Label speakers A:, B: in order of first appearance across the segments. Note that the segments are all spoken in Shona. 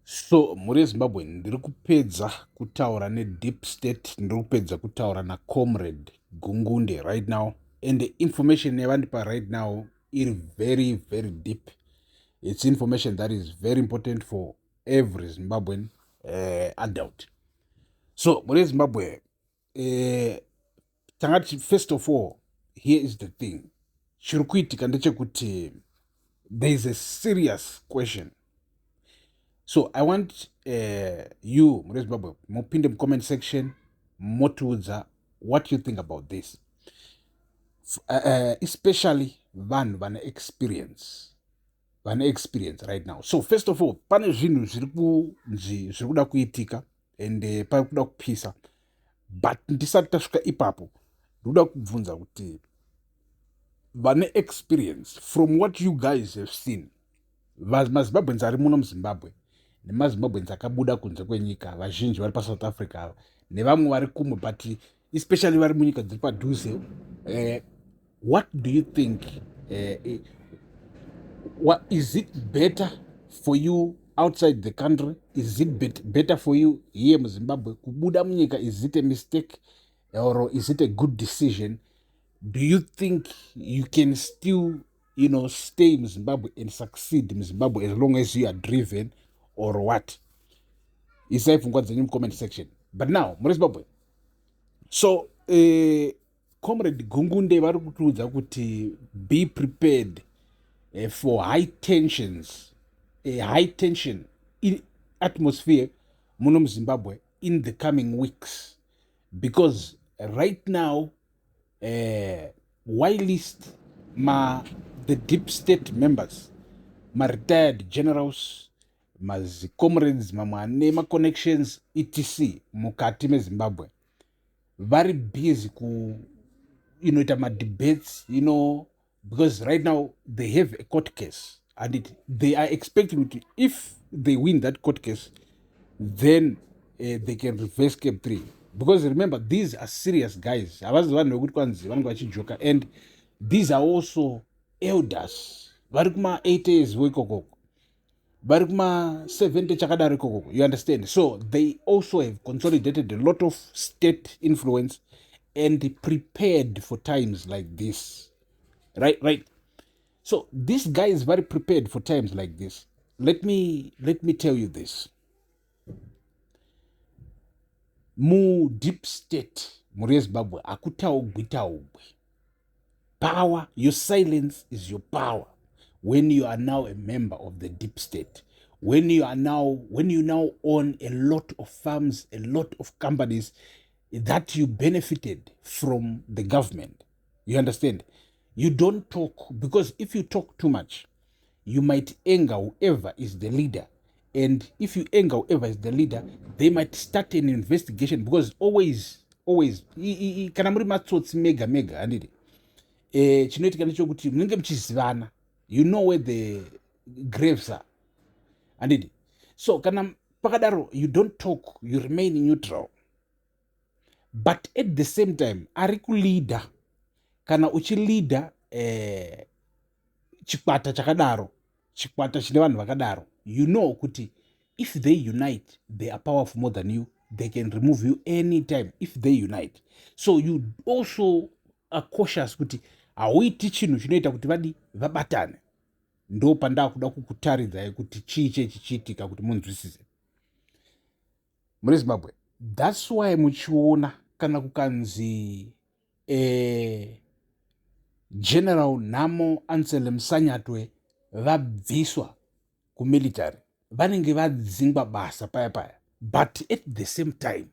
A: So muri Zimbabwe ndiri kupedza kutaura nedeep state, ndiri kupedza kutaura nacomrade Gungunde right now, and the information yavandipa right now iri very very deep. It's information that is very important for every Zimbabwean adult. So muri Zimbabwe, tangati first of all, here is the thing. Chiri kuitika ndechekuti there is a serious question. So I want you, muri Zimbabwe, mupinde mu comment section, motiudza what you think about this. Especially vanhu vane experience right now. So first of all, pane zvinhu zviri kuda kuitika and pari kuda kupisa, but ndisati tasvika ipapo ndoda kubvunza kuti vane experience, from what you guys have seen, mazimbabwens ari muno muzimbabwe nemazimbabwens akabuda kunze kwenyika, vazhinji vari paSouth Africa nevamwe vari kumwe, but especially vari munyika dziri padhuze, what do you think? What is it better for you outside the country? Is it better for you here in Zimbabwe? Kubuda munyika, is it a mistake or is it a good decision? Do you think you can still, stay in Zimbabwe and succeed in Zimbabwe as long as you are driven, or what? Is that in the comment section? But now, muri Zimbabwe. So, Comrade Gungunde vari kutiudza kuti be prepared for high tension in atmosphere muno muZimbabwe in the coming weeks, because right now, whilst the deep state members, retired generals, comrades, mamwe connections etc mukati meZimbabwe very busy ita debates, because right now they have a court case and they are expecting to, if they win that court case, then they can reverse Cap 3. Because remember, these are serious guys, and these are also elders. Vari kuma 80s wekokoko, vari kuma 70 chakadaro kokoko, you understand? So they also have consolidated a lot of state influence and prepared for times like this. Right. So this guy is very prepared for times like this. Let me tell you this. Mu deep state, muri Zimbabwe, akutaugwitaugwe. Power, your silence is your power. When you are now a member of the deep state, when you now own a lot of farms, a lot of companies that you benefited from the government, you understand? You don't talk, because if you talk too much, you might anger whoever is the leader. And if you anger whoever is the leader, they might start an investigation, because always, kana muri matsotsi mega handidi. Chinoitika ndechokuti munenge muchizivana, you know where the graves are. Handidi. So kana pakadaro, you don't talk, you remain neutral. But at the same time, ari kuleader, kana uchilida chikwata chakadaro, chikwata chine vanhu vakadaro, you know kuti if they unite, they are powerful more than you. They can remove you anytime if they unite. So you also are cautious kuti hauiti chinhu chinoita kuti vabatane. Ndo panda kuda kukutaridzai kuti chii chichiitika kuti munzwisise. Muri Zimbabwe, that's why muchiona kana kukanzi General Namo Ansele Msanyatwe vabviswa kumilitary, vanenge vadzingwa basa paya. But at the same time,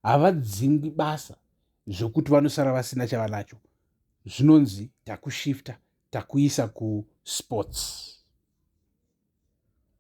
A: havadzingwi basa zvokuti vanosara vasina chavanacho. Zvinonzi takushifta, takuisa kusports.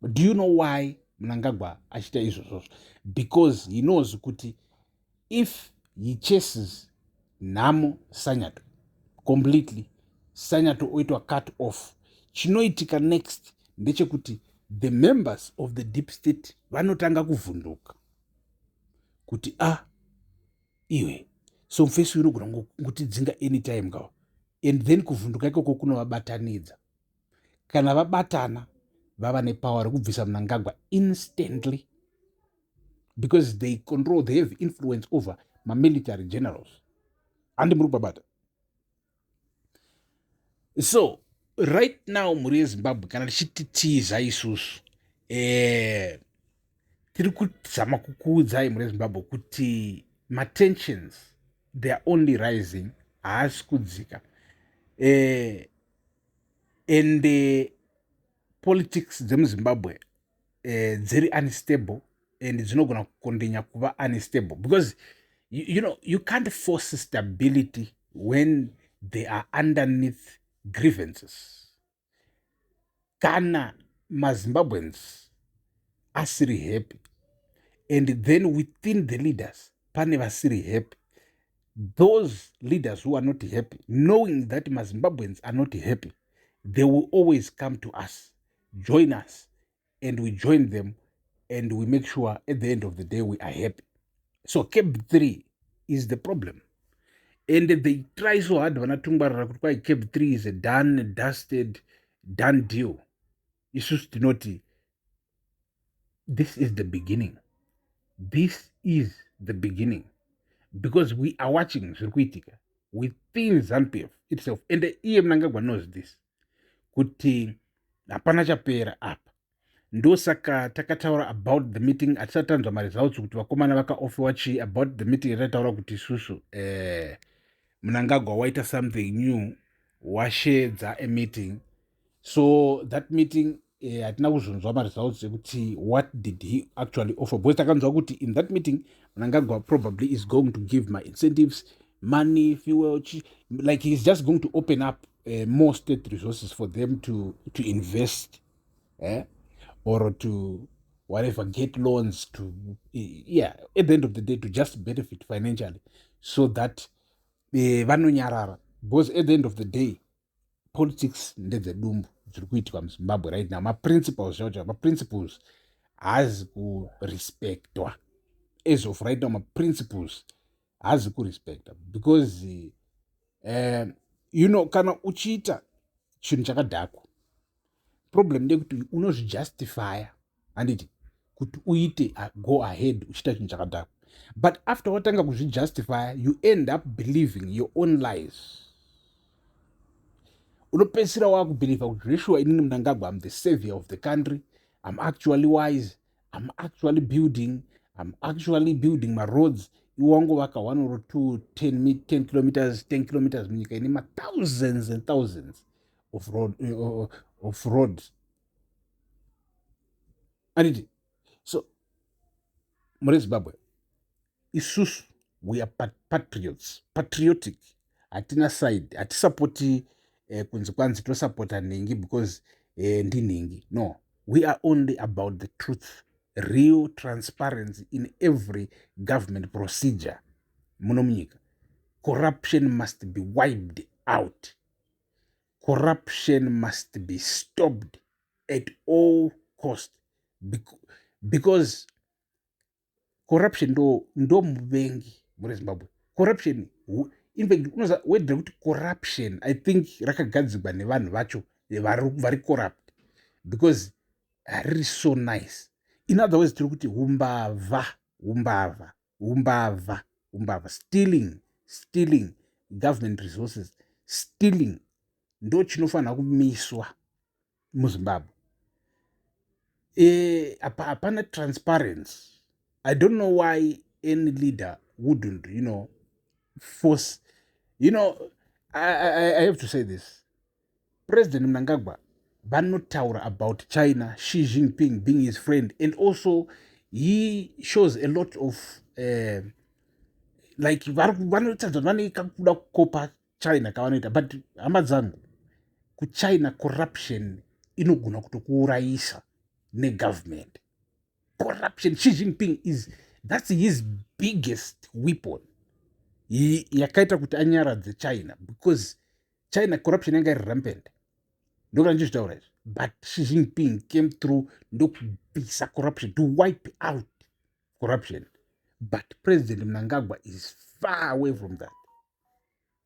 A: Do you know why Mnangagwa achita izvozvo? Because he knows kuti if he chases Namo Sanyatwe completely, Sanyatwe oitwa cut off, chinoitika next ndechekuti the members of the deep state vanotanga kuvhunduka kuti iwe so mfesi uri gona kutidzinga anytime ngawa, and then kuvhunduka ikoko kunovabatanidza. Kana vabatana, vava nepower rekubvisa Mnangagwa instantly because they have influence over military generals. Andimurubabata. So right now muri Zimbabwe kana tichiti Tiza isusu tiri kuzama kukuudzai muri Zimbabwe kuti tensions they are only rising, haasi kudzika, and politics dzemuzimbabwe dziri unstable and dzinogona kukondenya kuva unstable because you know you can't force stability when they are underneath grievances. Kana mazimbabweans asiri happy and then within the leaders pane vasiri happy, those leaders who are not happy, knowing that mazimbabweans are not happy, they will always come to us, join us, and we join them, and we make sure at the end of the day we are happy. So Cape 3 is the problem. And they try so hard vanatungwarira kuti kwai Cape 3 is a done, dusted, done deal. Isusu tinoti this is the beginning. This is the beginning. Because we are watching zvirikuitika within ZANU-PF itself. And iye Mnangagwa knows this. Kuti hapana chapera apa. Ndosaka takataura about the meeting atisatanzwa maresults kuti vakomana vakaofewa chii about the meeting yatataura kuti isusu Mnangagwa waita something new washedza a meeting. So that meeting hatina kuzonzwa maresults ekuti what did he actually offer, because takanzwa kuti in that meeting Mnangagwa probably is going to give my incentives, money, fuel, like he's just going to open up more state resources for them to invest, or to whatever, get loans to, at the end of the day to just benefit financially so that vanonyarara, because at the end of the day politics ndedzedumbu dziri kuitika muzimbabwe right now. Maprinciples hazi kurespectwa as of right now. Maprinciples hazi kurespectwa because you know kana uchiita chinhu chakadhakwa, problem ndekuti unozvijustifya handiti kuti uite go ahead uchiita chinhu chakadhakwa, but after watanga kuzvijustifya you end up believing your own lies. Unopedzisira wakubhilivha kuti zveshuwa inini Mnangagwa, I'm the savior of the country, I'm actually wise, I'm actually building my roads. Iwangowaka 1 or 2 10 kilometers 10 kilometers munyika ine thousands and thousands of roads. And so muri Zimbabwe isusu we are patriotic, hatina side, hatisapoti kunzi kwanzi tosapota nhingi because ndinhingi. No, we are only about the truth, real transparency in every government procedure muno munyika. Corruption must be wiped out. Corruption must be stopped at all cost, because corruption ndo muvengi muri Zimbabwe. Corruption, in fact, unoza wedre kuti corruption I think rakagadzirwa nevanhu vacho vari corrupt because hariri so nice. In other words, tiri kuti umbava, stealing government resources, stealing ndo chinofanira kumiswa muZimbabwe. Hapana transparency. I don't know why any leader wouldn't, force. I have to say this. President Mnangagwa vanotaura about China, Xi Jinping being his friend, and also he shows a lot of like vanotaura vanekakuda kukopa China kavanoita, but hama dzangu kuChina corruption inogona kutokuurayisa negovernment. Corruption, Xi Jinping that's his biggest weapon. Yakaita kuti anyaradze China because China corruption yanga iri rampant. Ndokana ndichitaura izvi, but Xi Jinping came through ndokubvisa corruption, to wipe out corruption. But President Mnangagwa is far away from that.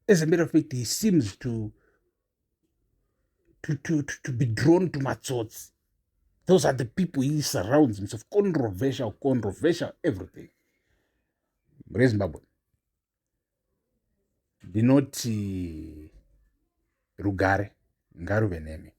A: As a matter of fact, he seems to be drawn to matsotsi. Those are the people he surrounds himself. Controversial everything. Zimbabwe. Ndinoti rugare ngaruve nemi.